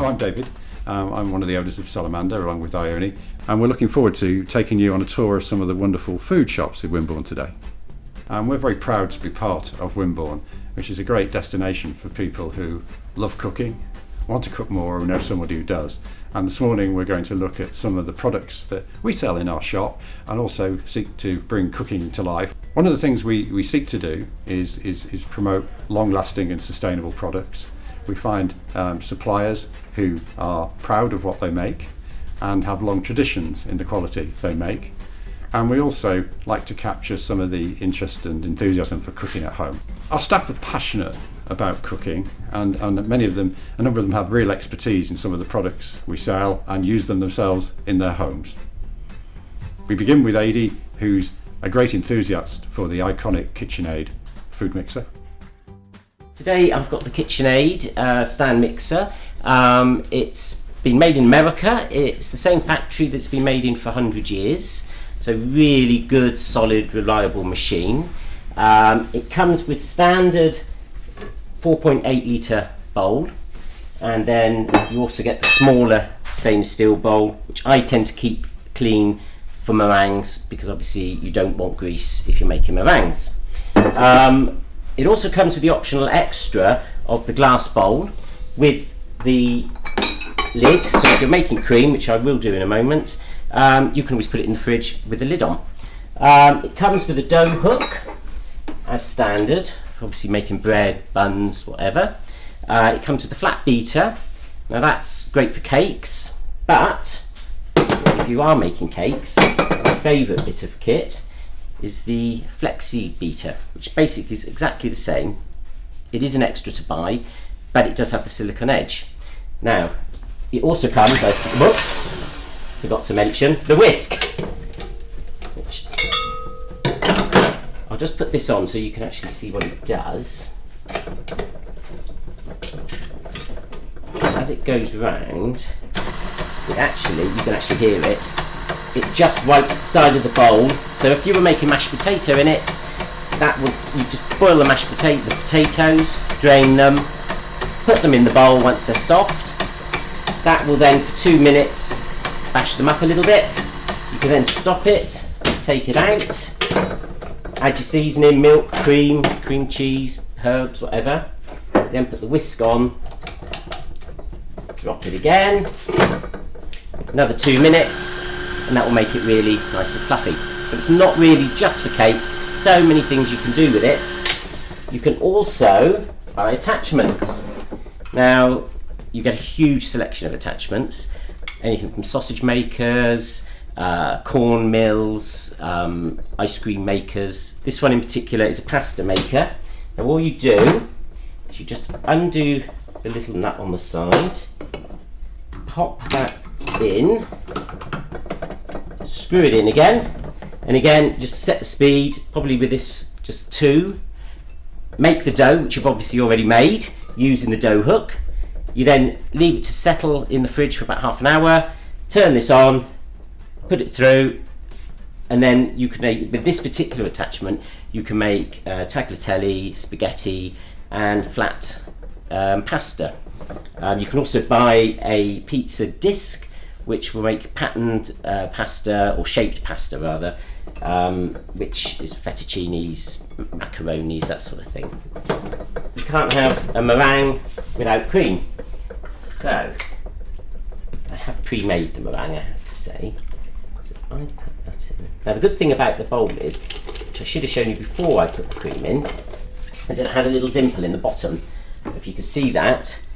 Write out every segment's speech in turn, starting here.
So I'm David. I'm one of the owners of Salamander along with Ione, and we're looking forward to taking you on a tour of some of the wonderful food shops in Wimborne today. We're very proud to be part of Wimborne, which is a great destination for people who love cooking, want to cook more, or know somebody who does. And this morning we're going to look at some of the products that we sell in our shop and also seek to bring cooking to life. One of the things we seek to do is promote long-lasting and sustainable products. We find suppliers who are proud of what they make and have long traditions in the quality they make. And we also like to capture some of the interest and enthusiasm for cooking at home. Our staff are passionate about cooking, and a number of them have real expertise in some of the products we sell and use them themselves in their homes. We begin with Adi, who's a great enthusiast for the iconic Kitchen Aid food mixer. Today I've got the Kitchen Aid stand mixer. It's been made in America. It's the same factory that's been made in for 100 years. So really good, solid, reliable machine. It comes with standard 4.8 litre bowl, and then you also get the smaller stainless steel bowl, which I tend to keep clean for meringues because obviously you don't want grease if you're making meringues. It also comes with the optional extra of the glass bowl with the lid, so if you're making cream, which I will do in a moment, you can always put it in the fridge with the lid on. It comes with a dough hook as standard, obviously making bread, buns, whatever. It comes with a flat beater. Now that's great for cakes, but if you are making cakes, my favourite bit of kit is the flexi beater, which basically is exactly the same. It is an extra to buy, but it does have the silicone edge. Now, it also comes, whoops, forgot to mention, the whisk, which I'll just put this on so you can actually see what it does. As it goes round, you can actually hear it. It just wipes the side of the bowl. So if you were making mashed potato in it, you just boil the the potatoes, drain them, put them in the bowl once they're soft. That will then, for 2 minutes, bash them up a little bit. You can then stop it, take it out, add your seasoning, milk, cream cheese, herbs, whatever. Then put the whisk on, drop it again, another 2 minutes, and that will make it really nice and fluffy. But it's not really just for cakes, there's so many things you can do with it. You can also buy attachments. Now, you get a huge selection of attachments, anything from sausage makers, corn mills, ice cream makers. This one in particular is a pasta maker. Now all you do is you just undo the little nut on the side, pop that in, screw it in again, and again just set the speed, probably with this just 2. Make the dough, which you've obviously already made, using the dough hook. You then leave it to settle in the fridge for about half an hour, turn this on, put it through, and then you can make, with this particular attachment, you can make tagliatelle, spaghetti and flat pasta. You can also buy a pizza disc which will make patterned pasta, or shaped pasta rather, which is fettuccinis, macaronis, that sort of thing. You can't have a meringue without cream. So, I have pre-made the meringue, I have to say. So I put that in. Now the good thing about the bowl is, which I should have shown you before I put the cream in, is it has a little dimple in the bottom, if you can see that.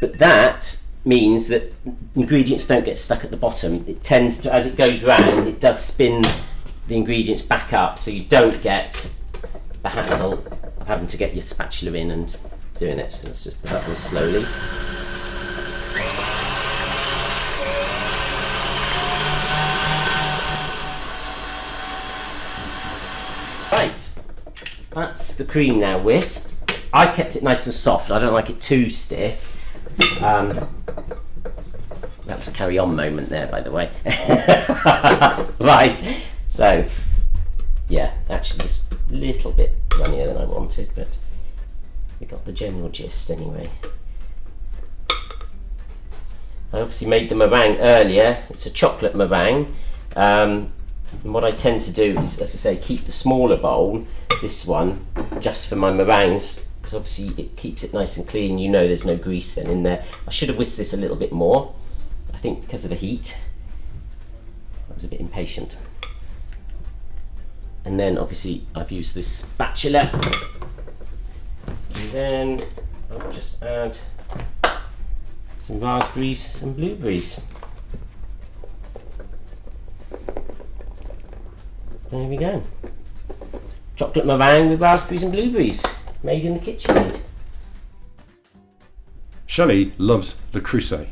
But that means that ingredients don't get stuck at the bottom. It tends to, as it goes round, it does spin the ingredients back up, so you don't get the hassle of having to get your spatula in and doing it. So let's just put that on slowly. Right, that's the cream now whisked. I've kept it nice and soft. I don't like it too stiff. That's a carry on moment there, by the way. Right, so yeah, actually just a little bit runnier than I wanted, but we got the general gist anyway. I obviously made the meringue earlier. It's a chocolate meringue. And what I tend to do is, as I say, keep the smaller bowl, this one, just for my meringues, because obviously it keeps it nice and clean. You know there's no grease then in there. I should have whisked this a little bit more, I think because of the heat. I was a bit impatient. And then obviously I've used this spatula. And then I'll just add some raspberries and blueberries. There we go. Chocolate meringue with raspberries and blueberries, made in the Kitchen Aid. Shelley loves Le Cruset.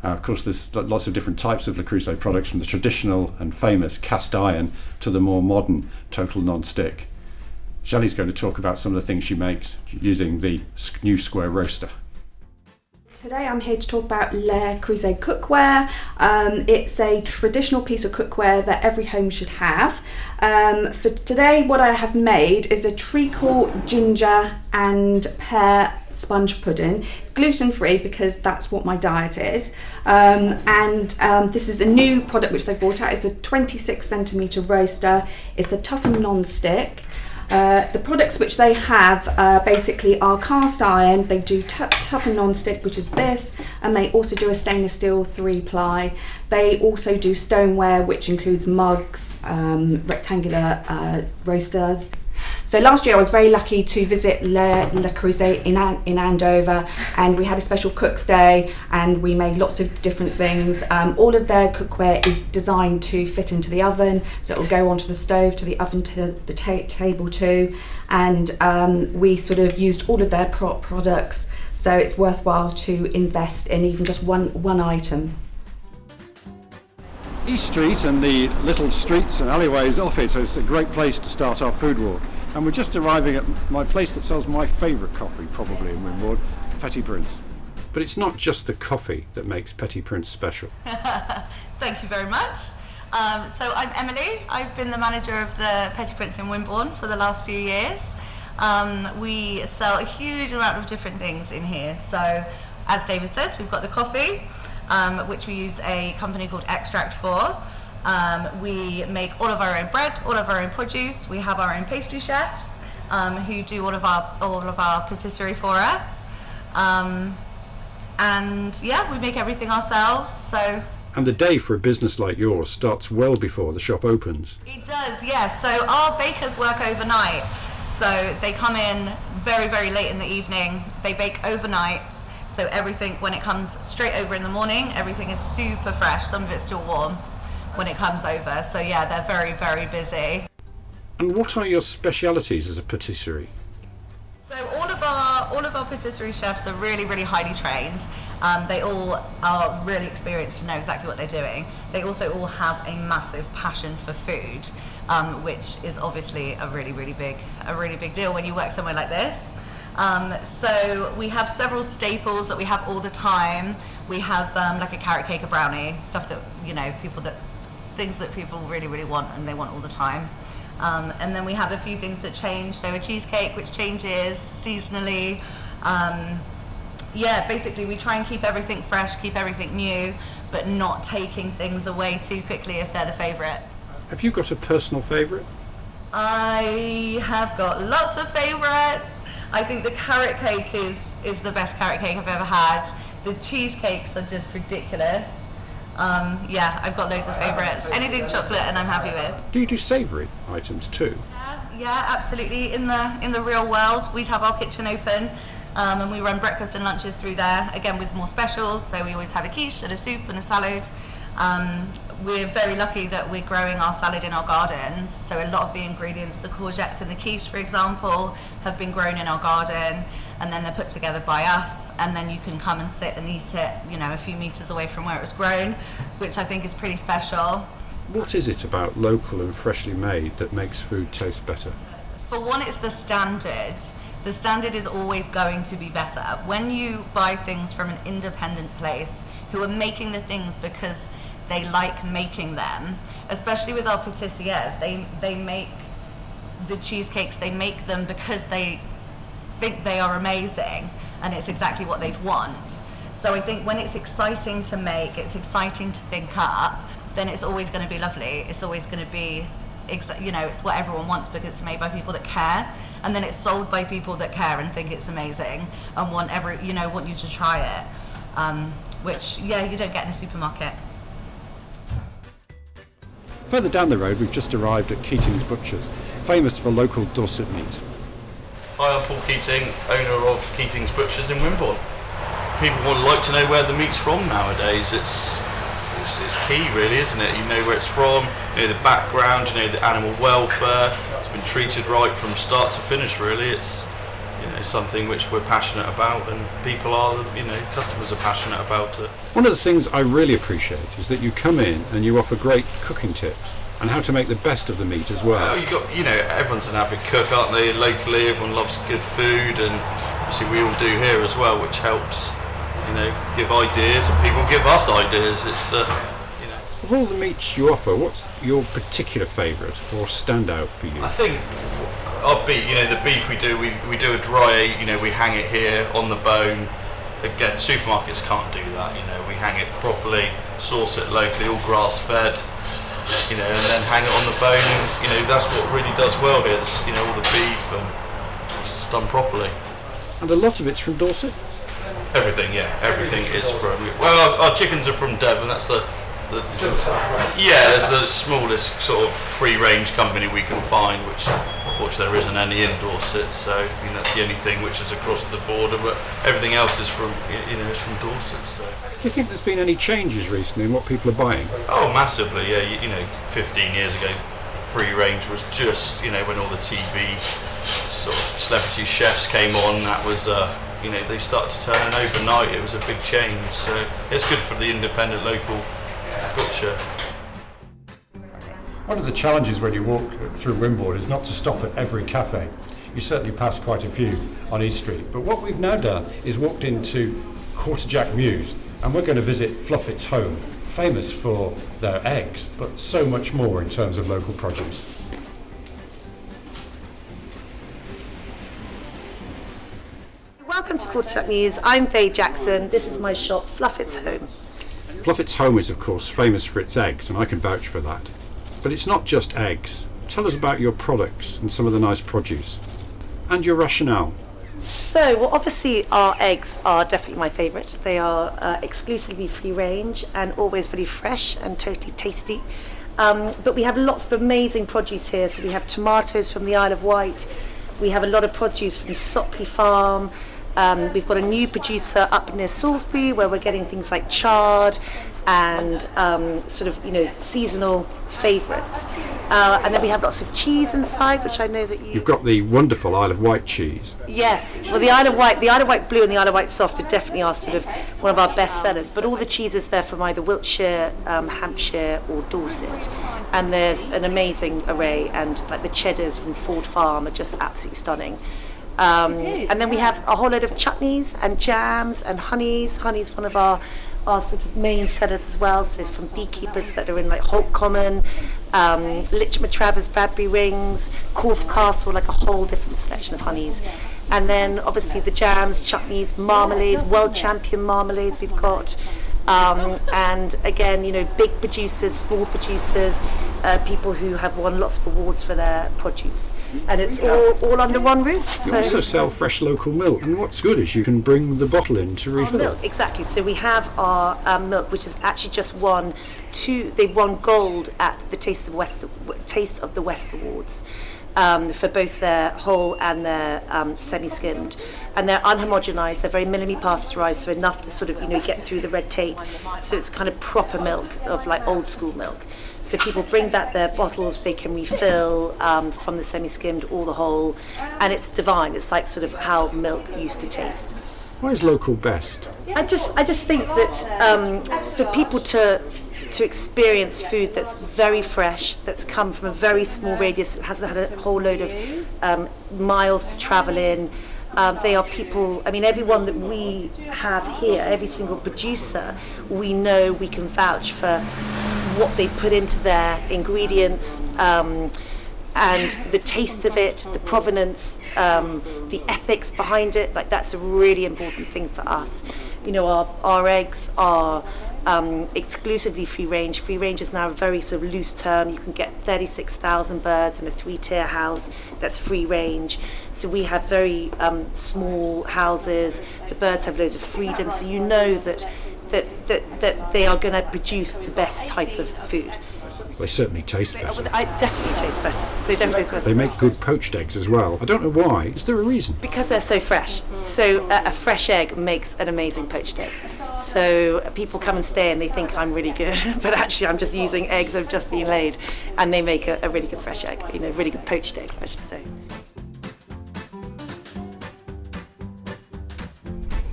Of course, there's lots of different types of Le Cruset products, from the traditional and famous cast iron to the more modern total non-stick. Shelley's going to talk about some of the things she makes using the new square roaster. Today I'm here to talk about Le Cruset cookware. It's a traditional piece of cookware that every home should have. For today, what I have made is a treacle, ginger and pear sponge pudding. It's gluten-free because that's what my diet is. This is a new product which they brought out. It's a 26 centimetre roaster. It's a toughened non-stick. The products which they have basically are cast iron. They do toughened non-stick, which is this, and they also do a stainless steel 3-ply. They also do stoneware, which includes mugs, rectangular roasters. So last year I was very lucky to visit Le Cruset in Andover, and we had a special cook's day and we made lots of different things. All of their cookware is designed to fit into the oven, so it will go onto the stove, to the oven, to the table too, and we sort of used all of their products, so it's worthwhile to invest in even just one item. East Street and the little streets and alleyways off it is a great place to start our food walk. And we're just arriving at my place that sells my favourite coffee, probably in Wimborne, Petit Prince. But it's not just the coffee that makes Petit Prince special. Thank you very much. So I'm Emily. I've been the manager of the Petit Prince in Wimborne for the last few years. We sell a huge amount of different things in here. So as David says, we've got the coffee, which we use a company called Extract for. We make all of our own bread, all of our own produce. We have our own pastry chefs who do all of our patisserie for us. And yeah, we make everything ourselves. So. And the day for a business like yours starts well before the shop opens. It does, yes. So our bakers work overnight. So they come in very, very late in the evening. They bake overnight. So everything, when it comes straight over in the morning, everything is super fresh. Some of it's still warm when it comes over. So yeah, they're very, very busy. And what are your specialities as a patisserie? So all of our patisserie chefs are really, really highly trained. They all are really experienced to know exactly what they're doing. They also all have a massive passion for food, which is obviously a really, really big deal when you work somewhere like this. So we have several staples that we have all the time. We have like a carrot cake, a brownie, stuff that things that people really, really want and they want all the time. And then we have a few things that change. So a cheesecake which changes seasonally. Basically we try and keep everything fresh, keep everything new, but not taking things away too quickly if they're the favourites. Have you got a personal favourite? I have got lots of favourites. I think the carrot cake is the best carrot cake I've ever had. The cheesecakes are just ridiculous. I've got loads of favourites. Anything chocolate and I'm happy with. Do you do savoury items too? Yeah, absolutely. In the real world, we'd have our kitchen open and we run breakfast and lunches through there, again with more specials. So we always have a quiche and a soup and a salad. We're very lucky that we're growing our salad in our gardens, so a lot of the ingredients, the courgettes in the quiche for example, have been grown in our garden, and then they're put together by us, and then you can come and sit and eat it, a few metres away from where it was grown, which I think is pretty special. What is it about local and freshly made that makes food taste better? For one, it's the standard. The standard is always going to be better. When you buy things from an independent place who are making the things because they like making them, especially with our patissiers, they make the cheesecakes, they make them because they think they are amazing and it's exactly what they'd want. So I think when it's exciting to make, it's exciting to think up, then it's always going to be lovely. It's always going to be, it's what everyone wants because it's made by people that care, and then it's sold by people that care and think it's amazing and want you to try it, which you don't get in a supermarket. Further down the road, we've just arrived at Keating Butchers, famous for local Dorset meat. Hi, I'm Paul Keating, owner of Keating Butchers in Wimborne. People would like to know where the meat's from nowadays. It's key, really, isn't it? You know where it's from, you know the background, you know the animal welfare. It's been treated right from start to finish, really. It's something which we're passionate about, and people are, customers are passionate about it. One of the things I really appreciate is that you come in and you offer great cooking tips and how to make the best of the meat as well. Everyone's an avid cook, aren't they? Locally, everyone loves good food, and obviously we all do here as well, which helps, give ideas, and people give us ideas. It's, Of all the meats you offer, what's your particular favourite or standout for you? I think our beef, the beef we do a dry, we hang it here on the bone. Again, supermarkets can't do that, we hang it properly, source it locally, all grass fed, and then hang it on the bone, and, that's what really does well here, all the beef, and it's just done properly. And a lot of it's from Dorset? Everything is from, our chickens are from Devon, that's it's the smallest sort of free-range company we can find, which unfortunately there isn't any in Dorset, so that's the only thing which is across the border, but everything else is from Dorset. So. Do you think there's been any changes recently in what people are buying? Oh, massively, yeah. 15 years ago, free-range was just, when all the TV sort of celebrity chefs came on, that was, they started to turn, and overnight it was a big change, so it's good for the independent local butcher. One of the challenges when you walk through Wimborne is not to stop at every cafe. You certainly pass quite a few on East Street, but what we've now done is walked into Quarterjack Mews, and we're going to visit Fluffetts Home, famous for their eggs, but so much more in terms of local produce. Welcome to Quarterjack Mews. I'm Faye Jackson. This is my shop, Fluffetts Home. Fluffetts Home is of course famous for its eggs, and I can vouch for that. But it's not just eggs. Tell us about your products and some of the nice produce. And your rationale. So, obviously our eggs are definitely my favourite. They are exclusively free range and always really fresh and totally tasty. But we have lots of amazing produce here. So we have tomatoes from the Isle of Wight. We have a lot of produce from Sopley Farm. We've got a new producer up near Salisbury where we're getting things like chard and seasonal favourites. And then we have lots of cheese inside, which I know that You've got the wonderful Isle of Wight cheese. Yes, well the Isle of Wight Blue and the Isle of Wight Soft are definitely one of our best sellers, but all the cheeses there from either Wiltshire, Hampshire or Dorset. And there's an amazing array, and like the cheddars from Ford Farm are just absolutely stunning. And then we have a whole load of chutneys and jams and honeys. Honey's one of our sort of main sellers as well, so from beekeepers that are in like Holt Common, Litchmatravis Bradbury Rings, Corfe Castle, like a whole different selection of honeys. And then obviously the jams, chutneys, marmalades, world champion marmalades we've got. And again, big producers, small producers, people who have won lots of awards for their produce, and it's all under one roof. You also sell fresh local milk, and what's good is you can bring the bottle in to refill. Milk, exactly. So we have our milk, which has actually just won they've won gold at the Taste of the West Awards. For both their whole and their semi-skimmed, and they're unhomogenized. They're very minimally pasteurized, so enough to sort of get through the red tape. So it's kind of proper milk, of like old school milk. So people bring back their bottles, they can refill from the semi-skimmed or the whole, and it's divine. It's like sort of how milk used to taste. Why is local best? I just think that for people to experience food that's very fresh, that's come from a very small radius, hasn't had a whole load of miles to travel in. They are people, everyone that we have here, every single producer, we know we can vouch for what they put into their ingredients, and the taste of it, the provenance, the ethics behind it, like that's a really important thing for us. You know, our eggs are exclusively free range. Free range is now a very sort of loose term. You can get 36,000 birds in a 3-tier house that's free range. So we have very small houses. The birds have loads of freedom, so you know that they are going to produce the best type of food. They certainly taste better. I definitely taste better. They definitely taste better. They make good poached eggs as well. I don't know why. Is there a reason? Because they're so fresh. So a fresh egg makes an amazing poached egg. So people come and stay and they think I'm really good, but actually I'm just using eggs that have just been laid, and they make a really good fresh egg, you know, really good poached egg, I should say.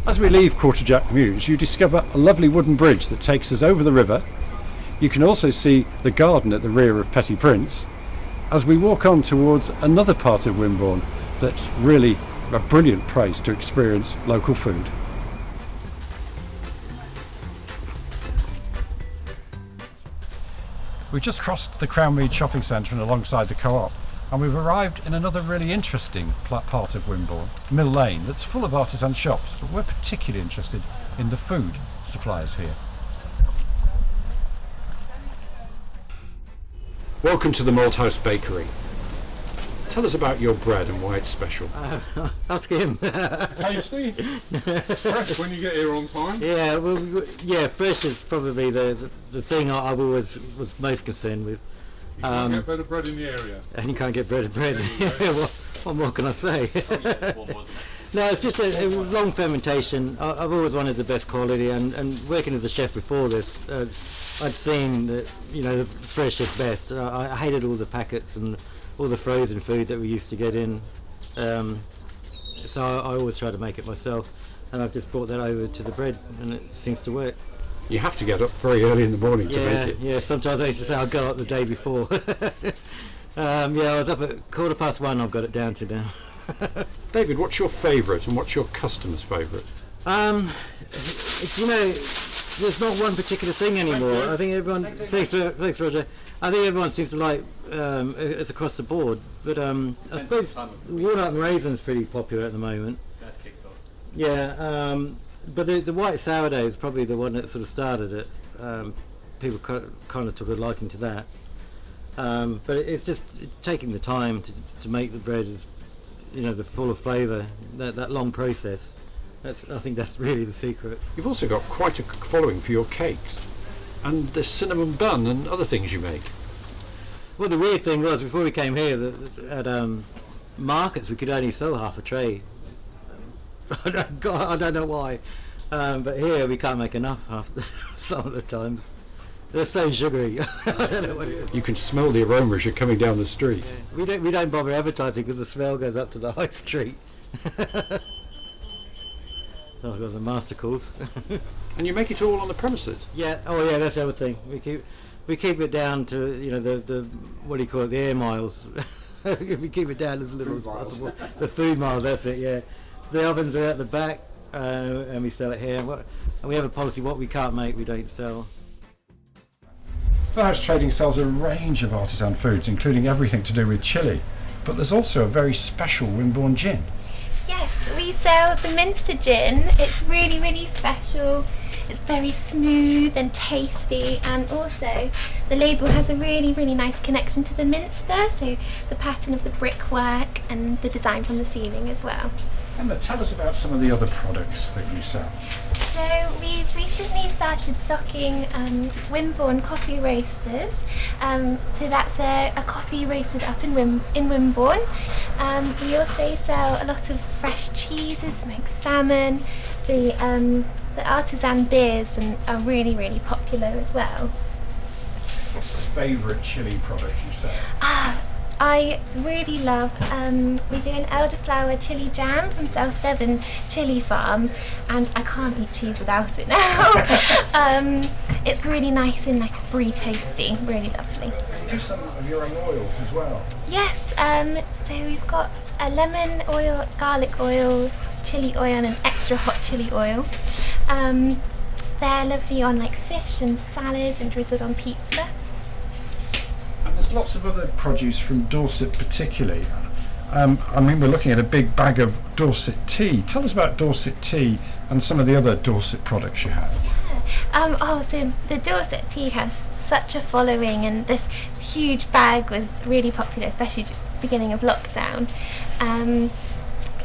As we leave Quarterjack Mews, you discover a lovely wooden bridge that takes us over the river. You can also see the garden at the rear of Petit Prince as we walk on towards another part of Wimborne that's really a brilliant place to experience local food. We've just crossed the Crownmead shopping centre and alongside the co-op, and we've arrived in another really interesting part of Wimborne, Mill Lane, that's full of artisan shops, but we're particularly interested in the food suppliers here. Welcome to the Malthouse Bakery. Tell us about your bread and why it's special. Ask him. Tasty? Fresh when you get here on time? Yeah, well, yeah, fresh is probably the thing I've always was most concerned with. You can't get better bread in the area. And you can't get better bread. What more can I say? No, it's just a long fermentation. I've always wanted the best quality, and working as a chef before this, I'd seen that, you know, the fresh is best. I hated all the packets and all the frozen food that we used to get in. So I always try to make it myself, and I've just brought that over to the bread, and it seems to work. You have to get up very early in the morning to make it. Yeah, sometimes I used to say I'll go up the day before. I was up at 1:15, I've got it down to now. David, what's your favourite and what's your customer's favourite? You know, there's not one particular thing anymore. I think everyone, thanks Roger, I think everyone seems to like, it's across the board, but I suppose walnut and raisin's pretty popular at the moment. That's kicked off. Yeah, but the white sourdough is probably the one that sort of started it. People kind of took a liking to that. But it's just taking the time to make the bread, you know, the full of flavour, that long process. I think that's really the secret. You've also got quite a following for your cakes and the cinnamon bun and other things you make. Well, the weird thing was, before we came here, at markets we could only sell half a tray. I don't know why, but here we can't make enough some of the times. They're so sugary. I don't know what it is. You can smell the aroma as you're coming down the street. Yeah. We don't bother advertising because the smell goes up to the high street. Oh, I've got the master calls. And you make it all on the premises? Yeah. Oh, yeah. That's the other thing. We keep it down to, you know, the what do you call it, the air miles. We keep it down as little as possible. The food miles. That's it. Yeah. The ovens are at the back, and we sell it here. And we have a policy: what we can't make, we don't sell. Farehouse Trading sells a range of artisan foods, including everything to do with chili. But there's also a very special Wimborne gin. Yes, we sell the Minster gin. It's really, really special. It's very smooth and tasty, and also the label has a really, really nice connection to the Minster, so the pattern of the brickwork and the design from the ceiling as well. Emma, tell us about some of the other products that you sell. So we've recently started stocking Wimborne coffee roasters. So that's a coffee roasted up in Wimborne. We also sell a lot of fresh cheeses, smoked salmon. The artisan beers are really, really popular as well. What's the favourite chili product you sell? I really love, we do an elderflower chili jam from South Devon Chili Farm, and I can't eat cheese without it now. It's really nice and like brie toasty, really lovely. Do some of your own oils as well? Yes, so we've got a lemon oil, garlic oil, chili oil and extra hot chili oil. They're lovely on like fish and salads and drizzled on pizza. And there's There's lots of other produce from Dorset particularly. I mean, we're looking at a big bag of Dorset tea. Tell us about Dorset tea and some of the other Dorset products you have. So the Dorset tea has such a following, and this huge bag was really popular, especially at the beginning of lockdown.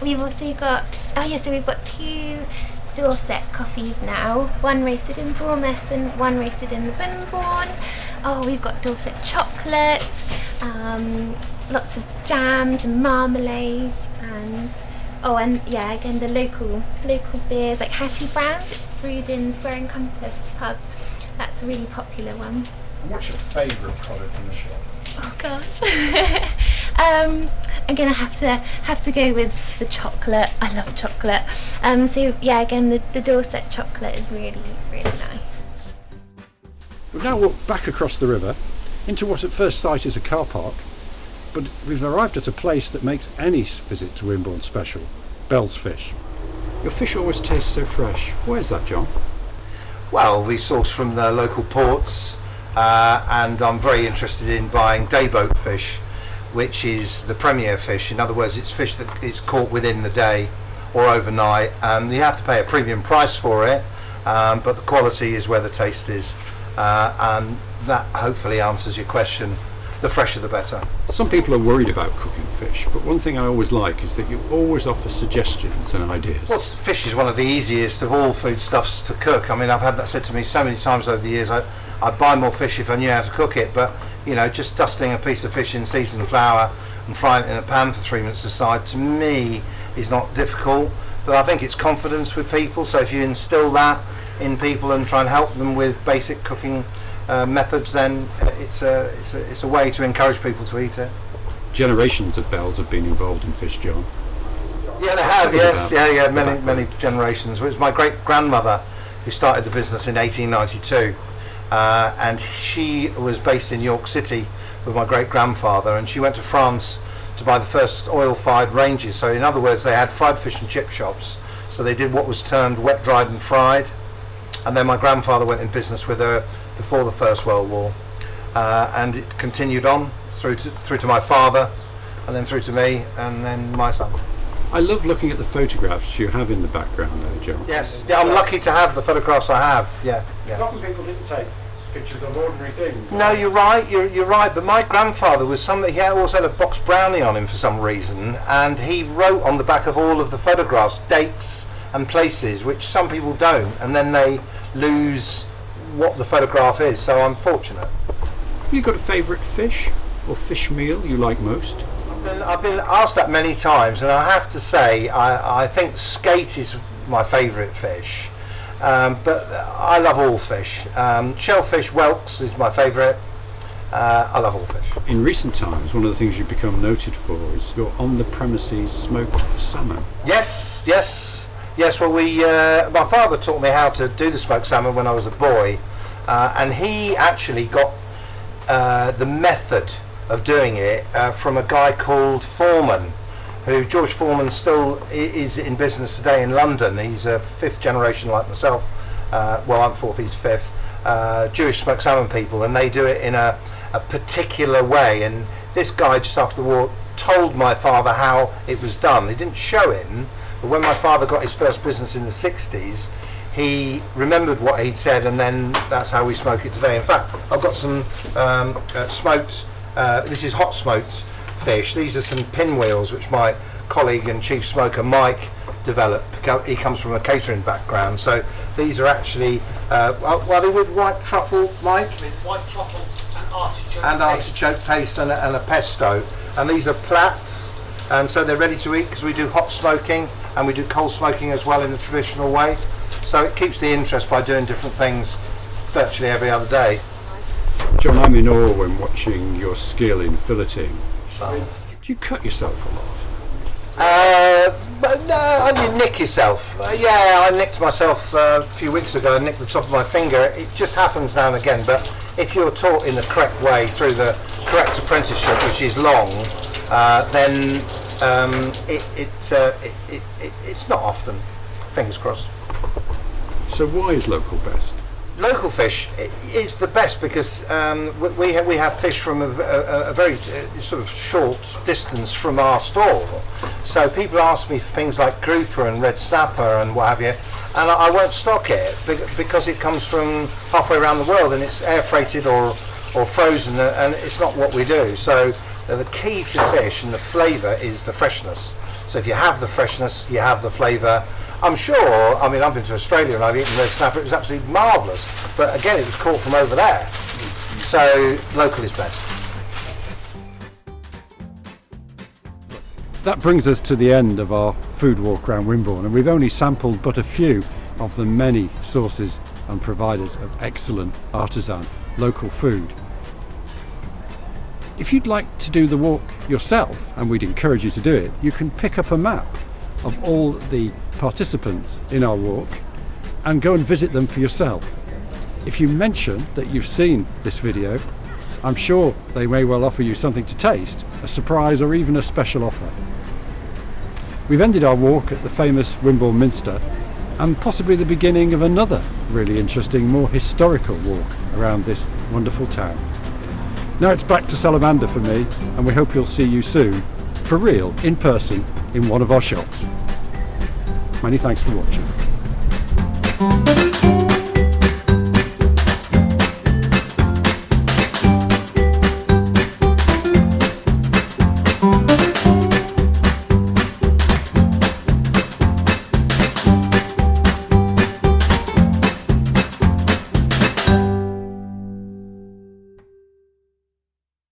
We've also got, so we've got 2 Dorset coffees now, one roasted in Bournemouth and one roasted in Wimborne. We've got Dorset chocolate, lots of jams and marmalades, and again the local beers like Hattie Brown's, which is brewed in Square and Compass pub. That's a really popular one. And what's your favourite product in the shop? Oh gosh. I'm gonna have to go with the chocolate. I love chocolate. Again the Dorset chocolate is really, really nice. We've now walked back across the river into what at first sight is a car park, but we've arrived at a place that makes any visit to Wimborne special, Bell's Fish. Your fish always tastes so fresh. Where's that, John? Well, we source from the local ports, and I'm very interested in buying dayboat fish, which is the premier fish. In other words, it's fish that is caught within the day or overnight. You have to pay a premium price for it, but the quality is where the taste is, and that hopefully answers your question. The fresher the better. Some people are worried about cooking fish, but one thing I always like is that you always offer suggestions and ideas. Well, fish is one of the easiest of all foodstuffs to cook. I mean, I've had that said to me so many times over the years. I'd buy more fish if I knew how to cook it, but just dusting a piece of fish in seasoned flour and frying it in a pan for 3 minutes aside, to me, is not difficult. But I think it's confidence with people, so if you instill that in people and try and help them with basic cooking methods, then it's a way to encourage people to eat it. Generations of Bells have been involved in fish, John. Yeah, they have. Yes, many generations. It was my great grandmother who started the business in 1892, and she was based in York City with my great grandfather, and she went to France to buy the first oil-fired ranges. So in other words, they had fried fish and chip shops. So they did what was termed wet, dried and fried, and then my grandfather went in business with her before the First World War, and it continued on through to my father, and then through to me, and then my son. I love looking at the photographs you have in the background there, John. Yes, I'm lucky to have the photographs I have. Yeah. Often people didn't take pictures of ordinary things. No, you're right. You're right. But my grandfather was he always had a box brownie on him for some reason, and he wrote on the back of all of the photographs dates and places, which some people don't, and then they lose what the photograph is. So I'm fortunate. Have you got a favourite fish or fish meal you like most? I've been asked that many times, and I have to say I think skate is my favourite fish, but I love all fish. Shellfish, whelks is my favourite. I love all fish. In recent times, one of the things you've become noted for is your on-the-premises smoked salmon. Yes. Well, my father taught me how to do the smoked salmon when I was a boy, and he actually got the method of doing it from a guy called Foreman, who George Foreman still is in business today in London. He's a 5th generation like myself. Well, I'm 4th, he's 5th. Jewish smoked salmon people, and they do it in a particular way. And this guy just after the war told my father how it was done. He didn't show him, but when my father got his first business in the 60s, he remembered what he'd said, and then that's how we smoke it today. In fact, I've got some smoked, this is hot smoked fish. These are some pinwheels which my colleague and chief smoker Mike developed. He comes from a catering background, so these are actually, are they with white truffle, Mike? With white truffle and artichoke paste and a pesto. And these are plats, and so they're ready to eat because we do hot smoking and we do cold smoking as well in the traditional way. So it keeps the interest by doing different things virtually every other day. John, I'm in awe when watching your skill in filleting. Do you cut yourself a lot? But no, you nick yourself. Yeah, I nicked myself a few weeks ago. I nicked the top of my finger. It just happens now and again. But if you're taught in the correct way through the correct apprenticeship, which is long, then it's not often. Fingers crossed. So why is local best? local fish is the best because we have fish from a very sort of short distance from our store. So people ask me for things like grouper and red snapper and what have you, and I won't stock it because it comes from halfway around the world and it's air freighted or frozen, and it's not what we do. So the key to fish and the flavour is the freshness. So if you have the freshness, you have the flavour. I'm sure, I mean, I've been to Australia and I've eaten red snapper, it was absolutely marvellous, but again it was caught from over there, so local is best. That brings us to the end of our food walk around Wimborne, and we've only sampled but a few of the many sources and providers of excellent artisan local food. If you'd like to do the walk yourself, and we'd encourage you to do it, you can pick up a map of all the participants in our walk and go and visit them for yourself. If you mention that you've seen this video, I'm sure they may well offer you something to taste, a surprise or even a special offer. We've ended our walk at the famous Wimborne Minster and possibly the beginning of another really interesting, more historical walk around this wonderful town. Now it's back to Salamander for me, and we hope you'll see you soon, for real, in person, in one of our shops. Many thanks for watching.